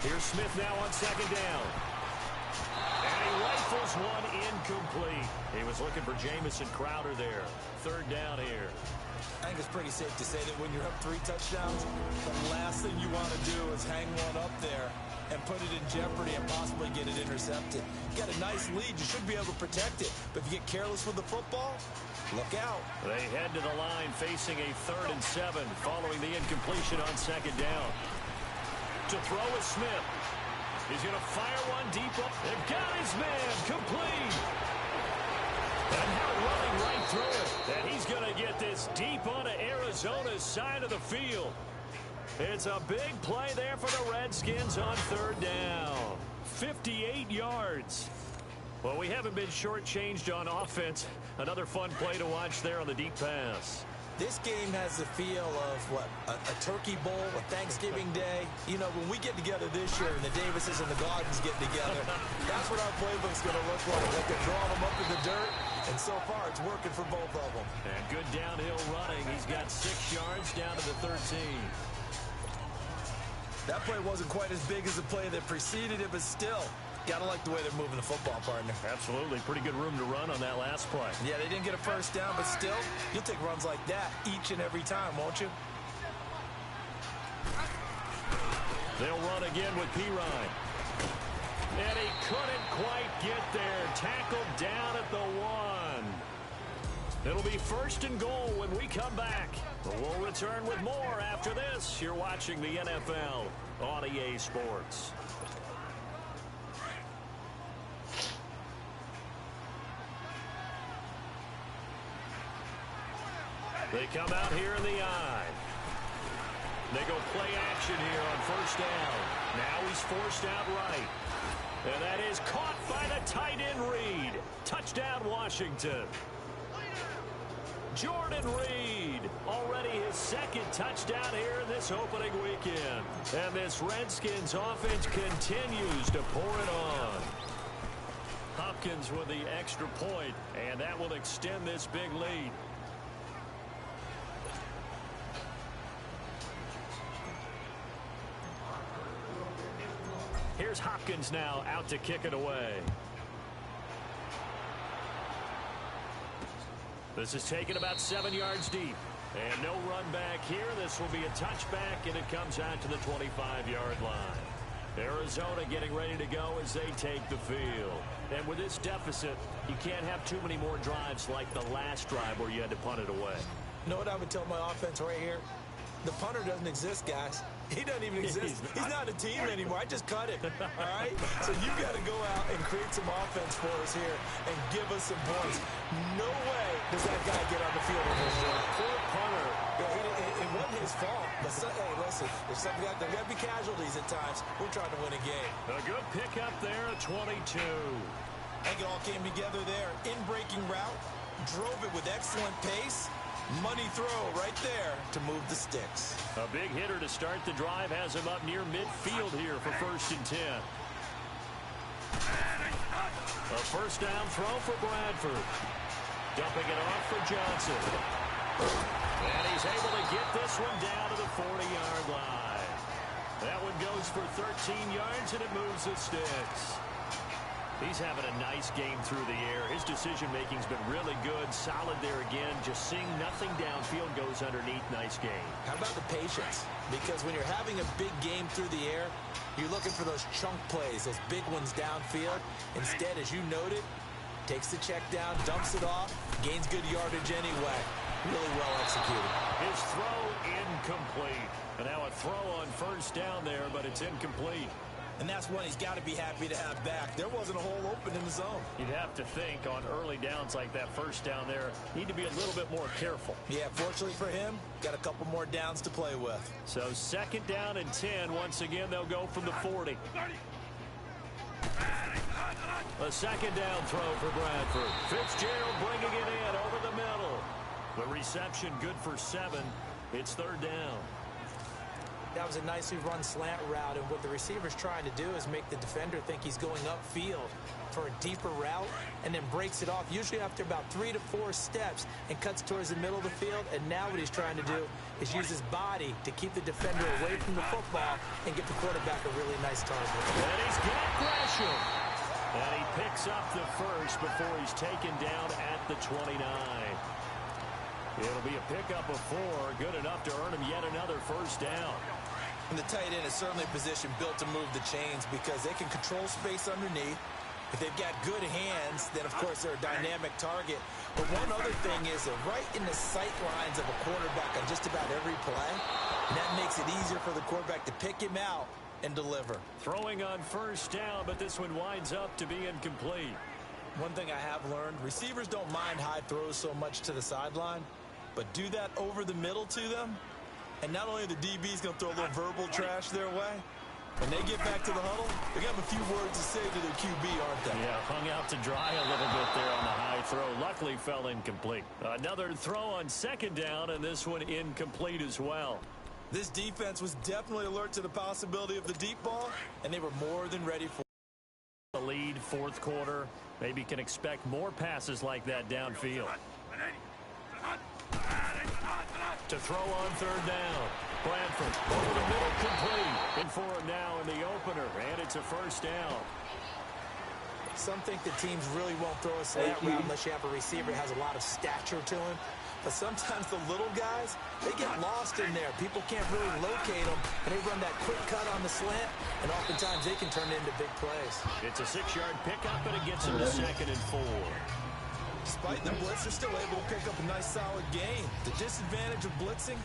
Here's Smith now on second down. And he rifles one incomplete. He was looking for Jamison Crowder there. Third down here. I think it's pretty safe to say that when you're up 3 touchdowns, the last thing you want to do is hang one up there and put it in jeopardy and possibly get it intercepted. You got a nice lead. You should be able to protect it. But if you get careless with the football, look out. They head to the line facing a 3rd and 7 following the incompletion on second down. To throw is Smith. He's going to fire one deep up. They've got his man complete. And now running right through it. And he's going to get this deep onto Arizona's side of the field. It's a big play there for the Redskins on 3rd down. 58 yards. Well, we haven't been shortchanged on offense. Another fun play to watch there on the deep pass. This game has the feel of, what, a turkey bowl, a Thanksgiving day. You know, when we get together this year and the Davises and the Gardens get together, that's what our playbook's going to look like. Like they're drawing them up in the dirt, and so far it's working for both of them. And good downhill running. He's got 6 yards down to the 13. That play wasn't quite as big as the play that preceded it, but still, gotta like the way they're moving the football, partner. Absolutely. Pretty good room to run on that last play. Yeah, they didn't get a first down, but still, you'll take runs like that each and every time, won't you? They'll run again with Pirine. And he couldn't quite get there. Tackled down at the 1. It'll be 1st and goal when we come back. We'll return with more after this. You're watching the NFL on EA Sports. They come out here in the eye. They go play action here on 1st down. Now he's forced out right. And that is caught by the tight end Reed. Touchdown Washington. Jordan Reed, already his 2nd touchdown here in this opening weekend. And this Redskins offense continues to pour it on. Hopkins with the extra point, and that will extend this big lead. Here's Hopkins now out to kick it away. This is taken about 7 yards deep. And no run back here. This will be a touchback, and it comes out to the 25-yard line. Arizona getting ready to go as they take the field. And with this deficit, you can't have too many more drives like the last drive where you had to punt it away. You know what I would tell my offense right here? The punter doesn't exist, guys. He doesn't even exist. He's not a team anymore. I just cut him. All right? So you've got to go out and create some offense for us here and give us some points. No way does that guy get on the field with his job. Poor punter. It wasn't his fault. But, hey, listen, if something like there got to be casualties at times. We're trying to win a game. A good pickup there at 22. I think it all came together there. In-breaking route. Drove it with excellent pace. Money throw right there to move the sticks. A big hitter to start the drive has him up near midfield here for 1st and 10. A 1st down throw for Bradford. Dumping it off for Johnson. And he's able to get this one down to the 40-yard line. That one goes for 13 yards, and it moves the sticks. He's having a nice game through the air. His decision-making's been really good. Solid there again. Just seeing nothing downfield goes underneath. Nice game. How about the patience? Because when you're having a big game through the air, you're looking for those chunk plays, those big ones downfield. Instead, as you noted, takes the check down, dumps it off, gains good yardage anyway. Really well executed. His throw incomplete. And now a throw on 1st down there, but it's incomplete. And that's one he's got to be happy to have back. There wasn't a hole open in the zone. You'd have to think on early downs like that 1st down there, need to be a little bit more careful. Yeah, fortunately for him, got a couple more downs to play with. So 2nd down and 10. Once again, they'll go from the 40. A 2nd down throw for Bradford. Fitzgerald bringing it in over the middle. The reception good for 7. It's 3rd down. That was a nicely run slant route, and what the receiver's trying to do is make the defender think he's going upfield for a deeper route and then breaks it off, usually after about 3 to 4 steps, and cuts towards the middle of the field. And now what he's trying to do is use his body to keep the defender away from the football and get the quarterback a really nice target. And he's got Gresham. And he picks up the first before he's taken down at the 29. It'll be a pickup of 4, good enough to earn him yet another first down. And the tight end is certainly a position built to move the chains because they can control space underneath. If they've got good hands, then, of course, they're a dynamic target. But one other thing is that right in the sight lines of a quarterback on just about every play, and that makes it easier for the quarterback to pick him out and deliver. Throwing on first down, but this one winds up to be incomplete. One thing I have learned, receivers don't mind high throws so much to the sideline, but do that over the middle to them, and not only are the DBs going to throw a little verbal trash their way, when they get back to the huddle, they got a few words to say to their QB, aren't they? Yeah, hung out to dry a little bit there on the high throw. Luckily fell incomplete. Another throw on second down, and this one incomplete as well. This defense was definitely alert to the possibility of the deep ball, and they were more than ready for the lead, fourth quarter. Maybe can expect more passes like that downfield. To throw on third down. Bradford over the middle, complete. In for him now in the opener, and it's a first down. Some think the teams really won't throw a slant route unless you have a receiver that has a lot of stature to him. But sometimes the little guys, they get lost in there. People can't really locate them, and they run that quick cut on the slant, and oftentimes they can turn it into big plays. It's a 6-yard pickup, and it gets him to 2nd and 4. Despite the blitz, they're still able to pick up a nice solid gain. The disadvantage of blitzing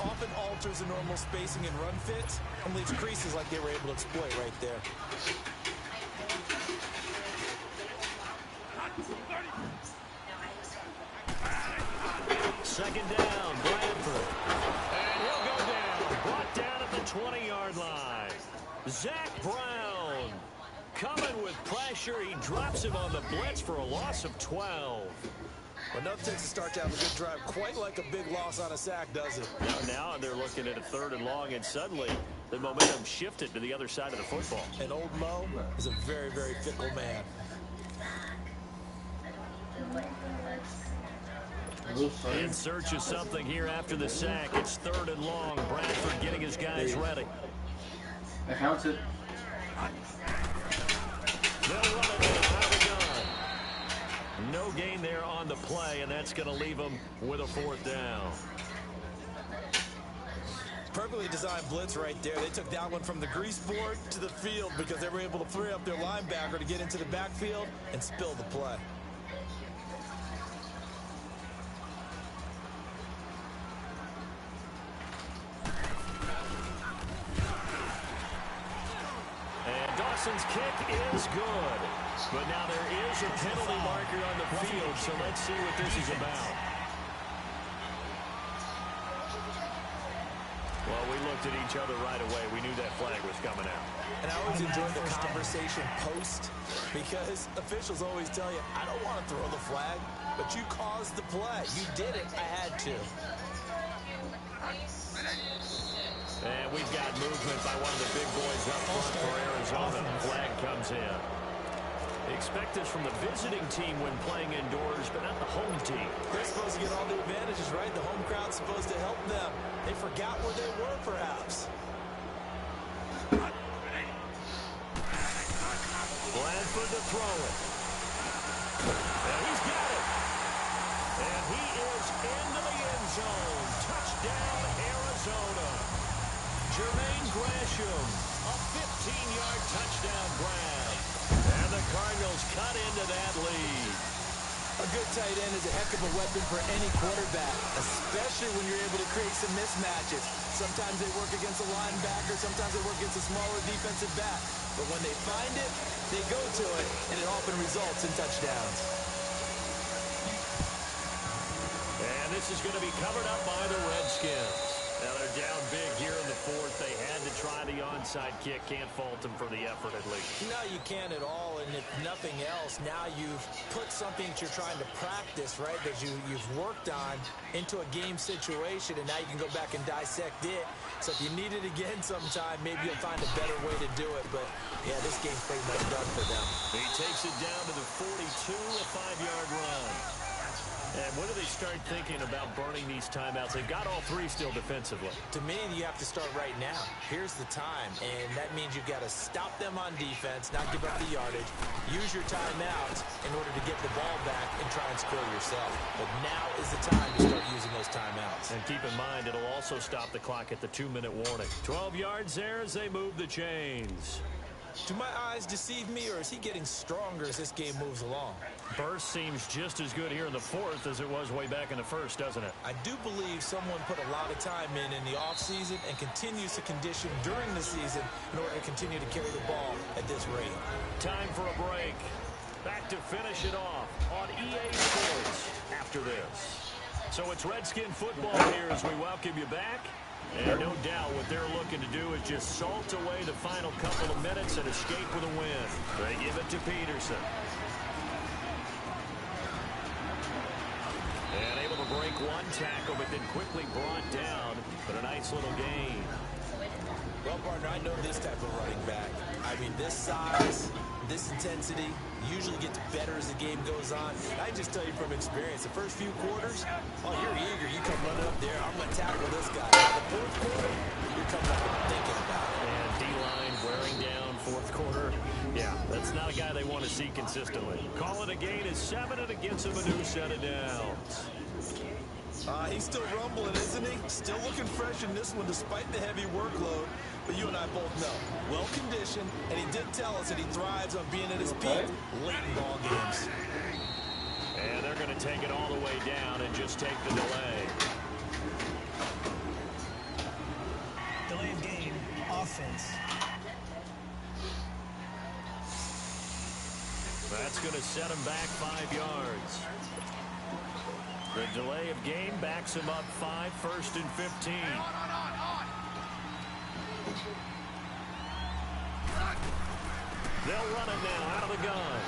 often alters the normal spacing and run fits and leaves creases like they were able to exploit right there. Second down, Bradford. And he'll go down. Brought down at the 20-yard line. Zach Brown coming with pressure. He drops him on the blitz for a loss of 12. Well, nothing takes a start to have a good drive quite like a big loss on a sack, does it? Now they're looking at a 3rd and long, and suddenly the momentum shifted to the other side of the football. And old Mo is a very, very fickle man. In search of something here after the sack. It's 3rd and long. Bradford getting his guys ready. I counted. They'll run it now. Out of gun. No gain there on the play, and that's going to leave them with a 4th down. Perfectly designed blitz right there. They took that one from the grease board to the field because they were able to free up their linebacker to get into the backfield and spill the play. Dawson's kick is good. But now there is a penalty marker on the field, so let's see what this is about. Well, we looked at each other right away. We knew that flag was coming out. And I always enjoy the conversation post because officials always tell you, I don't want to throw the flag, but you caused the play. You did it. I had to. And we've got movement by one of the big boys up front for Arizona. Flag comes in. Expect this from the visiting team when playing indoors, but not the home team. They're supposed to get all the advantages, right? The home crowd's supposed to help them. They forgot where they were, perhaps. Bradford to throw it. And he's got it. And he is into the end zone. Touchdown, Arizona. Jermaine Gresham, a 15-yard touchdown grab. And the Cardinals cut into that lead. A good tight end is a heck of a weapon for any quarterback, especially when you're able to create some mismatches. Sometimes they work against a linebacker, sometimes they work against a smaller defensive back. But when they find it, they go to it, and it often results in touchdowns. And this is going to be covered up by the Redskins. Now they're down big here in the 4th. They had to try the onside onside kick. Can't fault him for the effort, at least. No, you can't at all. And if nothing else, now you've put something that you're trying to practice, right, that you've worked on into a game situation, and now you can go back and dissect it. So if you need it again sometime, maybe you'll find a better way to do it. But, yeah, this game's pretty much done for them. He takes it down to the 42, a 5-yard run. And when do they start thinking about burning these timeouts? They've got all three still defensively. To me, you have to start right now. Here's the time, and that means you've got to stop them on defense, not give up the yardage, use your timeouts in order to get the ball back and try and score yourself. But now is the time to start using those timeouts. And keep in mind, it'll also stop the clock at the 2-minute warning. 12 yards there as they move the chains. Do my eyes deceive me, or is he getting stronger as this game moves along? Burst seems just as good here in the fourth as it was way back in the first, doesn't it? I do believe someone put a lot of time in the offseason and continues to condition during the season in order to continue to carry the ball at this rate. Time for a break. Back to finish it off on EA Sports after this. So it's Redskin football here as we welcome you back. And no doubt what they're looking to do is just salt away the final couple of minutes and escape with a win. They give it to Peterson. And able to break one tackle, but then quickly brought down. But a nice little gain. Well, partner, I know this type of running back. I mean, this size, this intensity usually gets better as the game goes on. And I just tell you from experience, the first few quarters, oh, you're eager. You come running up there, I'm going to tackle this guy. The fourth quarter, you're coming up and thinking about it. And D-line wearing down fourth quarter. Yeah, that's not a guy they want to see consistently. Call it a gain is 7, and it gets him a new set of downs. He's still rumbling, isn't he? Still looking fresh in this one despite the heavy workload. But you and I both know, well-conditioned, and he did tell us that he thrives on being at his peak late in ball games. And they're going to take it all the way down and just take the delay. Delay of game, offense. That's going to set him back 5 yards. The delay of game backs him up 5, 1st and 15. They'll run it now out of the gun.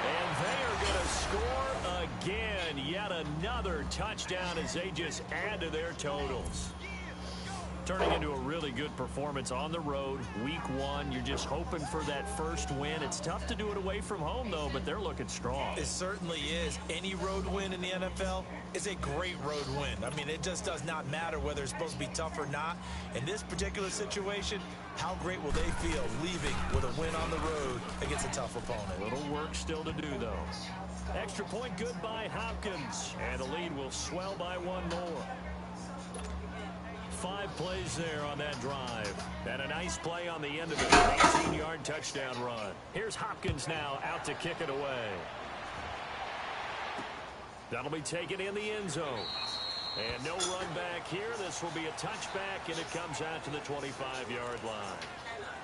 And they are going to score again. Yet another touchdown as they just add to their totals. Turning into a really good performance on the road. Week 1, you're just hoping for that first win. It's tough to do it away from home, though, but they're looking strong. It certainly is. Any road win in the NFL is a great road win. I mean, it just does not matter whether it's supposed to be tough or not. In this particular situation, how great will they feel leaving with a win on the road against a tough opponent? A little work still to do, though. Extra point good by Hopkins. And the lead will swell by 1 more. 5 plays there on that drive. And a nice play on the end of it. An 18-yard touchdown run. Here's Hopkins now out to kick it away. That'll be taken in the end zone. And no run back here. This will be a touchback, and it comes out to the 25-yard line.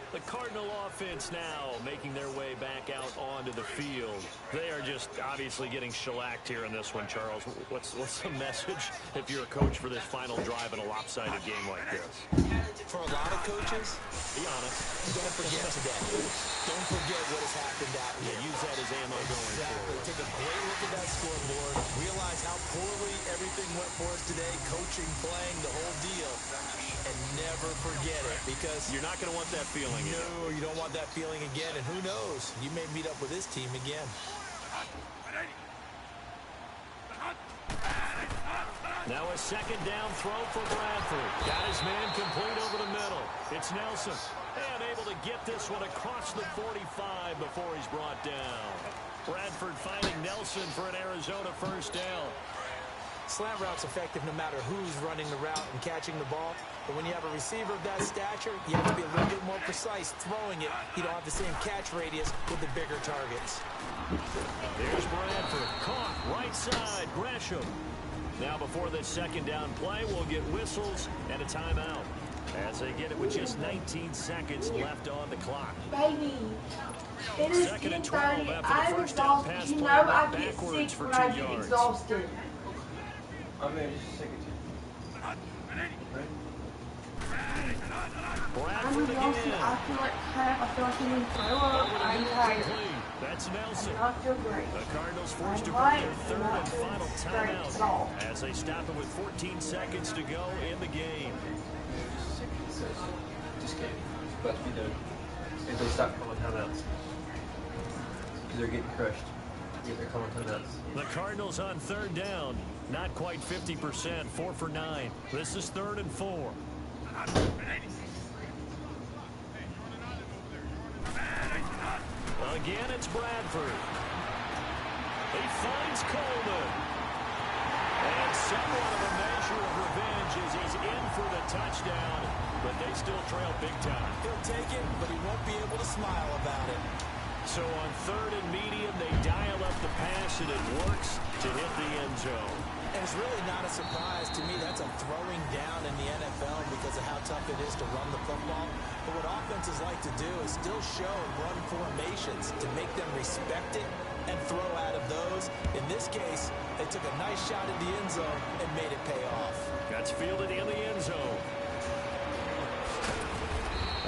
The Cardinal offense now making their way back out onto the field. They are just obviously getting shellacked here in this one, Charles. What's the message if you're a coach for this final drive in a lopsided game like this? For a lot of coaches, be honest. Don't forget today. Don't forget what has happened out here. Yeah, use that as ammo going forward. Take a great look at that scoreboard. Realize how poorly everything went for us today. Coaching, playing, the whole deal. And never forget it, because you're not going to want that feeling again. No, you don't want that feeling again. And who knows? You may meet up with this team again. Now a second down throw for Bradford. Got his man complete over the middle. It's Nelson. And able to get this one across the 45 before he's brought down. Bradford finding Nelson for an Arizona first down. Slant route's effective no matter who's running the route and catching the ball. But when you have a receiver of that stature, you have to be a little bit more precise throwing it. You don't have the same catch radius with the bigger targets. There's Bradford. Caught right side. Gresham. Now before this second down play, we'll get whistles and a timeout as they get it with just 19 seconds left on the clock. Baby, it is 10:30. I'm exhausted. You know I get sick when I get exhausted. I'm in just a second. Bradford again. I feel like he needs to throw up. I'm tired. That's Nelson. I not feel great. The Cardinals forced to I'm bring their tired, third not and feeling final great at timeout all. as they stop it with 14 seconds to go in the game. Just kidding. About to be done. If they stop calling timeouts. Because they're getting crushed. They're calling timeouts. The Cardinals on third down. Not quite 50%. 4 for 9. This is 3rd and 4. Again, it's Bradford. He finds Coleman. And somewhat of a measure of revenge as he's in for the touchdown. But they still trail big time. He'll take it, but he won't be able to smile about it. So on 3rd and medium, they dial up the pass, and it works to hit the end zone. And it's really not a surprise to me. That's a throwing down in the NFL because of how tough it is to run the football. But what offenses like to do is still show run formations to make them respect it and throw out of those. In this case, they took a nice shot at the end zone and made it pay off. That's fielded in the end zone.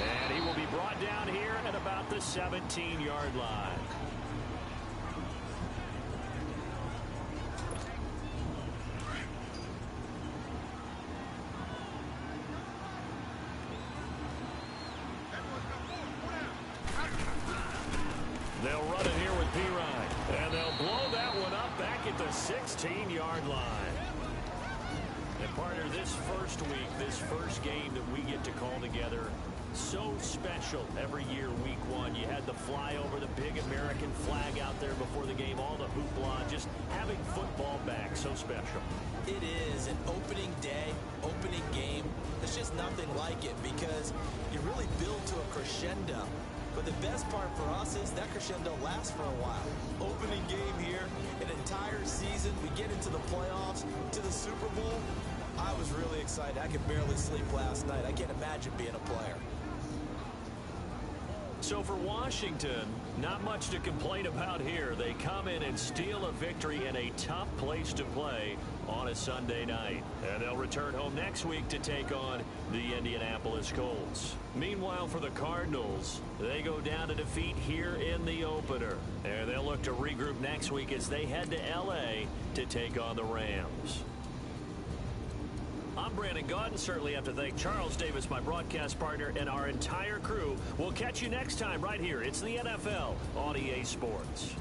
And he will be brought down here at about the 17-yard line. They'll run it here with P-Ryan. And they'll blow that one up back at the 16-yard line. And partner, this first week, this first game that we get to call together, so special every year, week 1. You had the flyover, the big American flag out there before the game, all the hoopla, just having football back, so special. It is an opening day, opening game. There's just nothing like it because you really build to a crescendo. But the best part for us is that crescendo lasts for a while. Opening game here, an entire season. We get into the playoffs, to the Super Bowl. I was really excited. I could barely sleep last night. I can't imagine being a player. So for Washington, not much to complain about here. They come in and steal a victory in a tough place to play on a Sunday night. And they'll return home next week to take on the Indianapolis Colts. Meanwhile, for the Cardinals, they go down to defeat here in the opener. And they'll look to regroup next week as they head to L.A. to take on the Rams. I'm Brandon Gaudin. Certainly have to thank Charles Davis, my broadcast partner, and our entire crew. We'll catch you next time right here. It's the NFL on EA Sports.